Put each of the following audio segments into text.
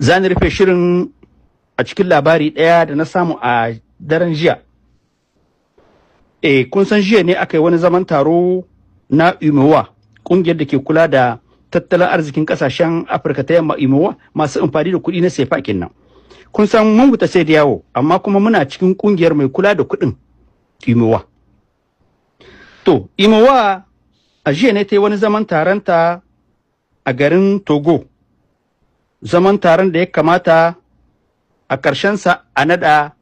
Zan rufe shirin a cikin labari ɗaya da na samu a daren jiya. Kun san jiya ne aka yi wani zaman taro na UMOA, ƙungiyar da ke kula da tattalin arzikin ƙasashen Afirka ta yamma UMOA masu amfani da kuɗi na sefa kenan. Kun san mun fita sai da yawo, amma kuma muna cikin ƙungiyar mai kula da kuɗin UMOA. To, UMOA a jiya ne ta yi wani zaman taronta a garin Togo. Zaman taron da ya kamata a ƙarshensa a naɗa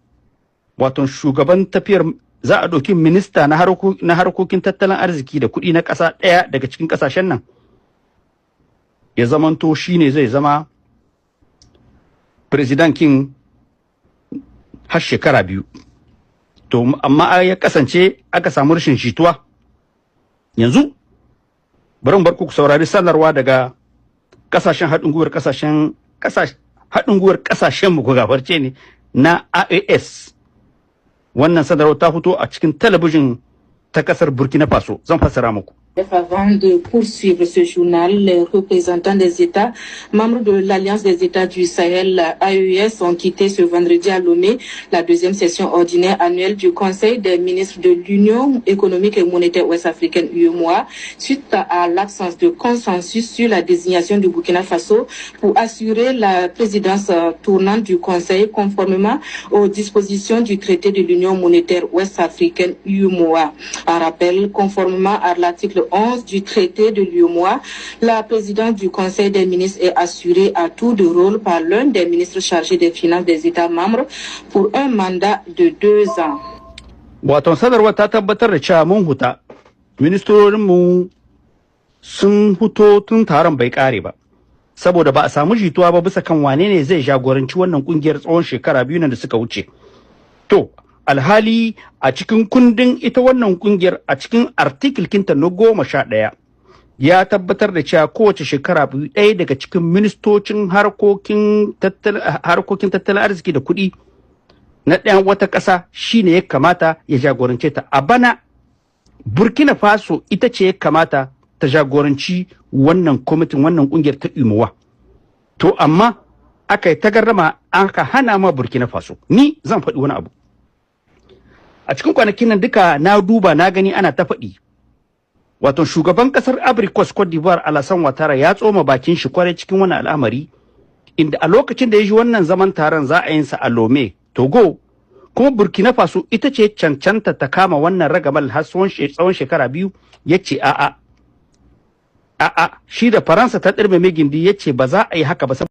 wato shugaban tafiyar za a ɗauki minista na harkokin tattalin arziki da kuɗi na ƙasa ɗaya daga cikin ƙasashen nan ya zamanto shi ne zai zama king har shekara 2. To amma ya kasance aka samu rashin jituwa. Yanzu bari bar ku saurari sanarwa daga kasashen haɗin gwiwar kasashen mu gafarce ne na AES. Wannan sanarwa ta fito a cikin talabijin ta kasar Burkina Faso. Zan fassara muku. Avant de poursuivre ce journal, les représentants des États, membres de l'Alliance des États du Sahel, AES, ont quitté ce vendredi à Lomé la deuxième session ordinaire annuelle du Conseil des ministres de l'Union économique et monétaire ouest-africaine UEMOA, suite à l'absence de consensus sur la désignation du Burkina Faso pour assurer la présidence tournante du Conseil conformément aux dispositions du traité de l'Union monétaire ouest-africaine UEMOA. En rappel, conformément à l'article 11 du traité de l'UEMOA, la présidence du Conseil des ministres est assurée à tour de rôle par l'un des ministres chargés des finances des États membres pour un mandat de 2 ans. Wato sanarwar ta tabbatar da cewa mun huta, ministorinmu sun huto tun taron bai kare ba, saboda ba a samu jituwa ba bisa kan wane ne zai jagoranci wannan kungiyar tsawon shekara 2 da suka wuce. To, alhali a cikin kundin ita wannan kungiyar a cikin article kinta na 11 ya tabbatar da cewa kowace shekara 2 ɗaya daga cikin ministocin harkokin tattalin arziki da kuɗi na ɗayan wata ƙasa shine ya kamata ya jagorance ta. A bana Burkina Faso ita ce ya kamata ta jagoranci wannan kwamitin wannan kungiyar ta UMOA. To amma aka yi tagarrama aka hana ma Burkina Faso. Ni zan faɗi wani abu. A cikin kwanakin nan duka na duba na gani ana ta faɗi. Wato shugaban kasar Ivory Coast Cote d'Ivoire Alassane Ouattara ya tsoma bakin shi kwarai cikin wannan al'amari, inda a lokacin da ya ji wannan zaman taron za a yin sa a Lomé, Togo, kuma Burkina Faso ita ce cancanta ta kama wannan ragamal har tsawon shekara 2, yace a'a shi da Faransa ta ɗirme mai gindi yace ba za a yi haka ba.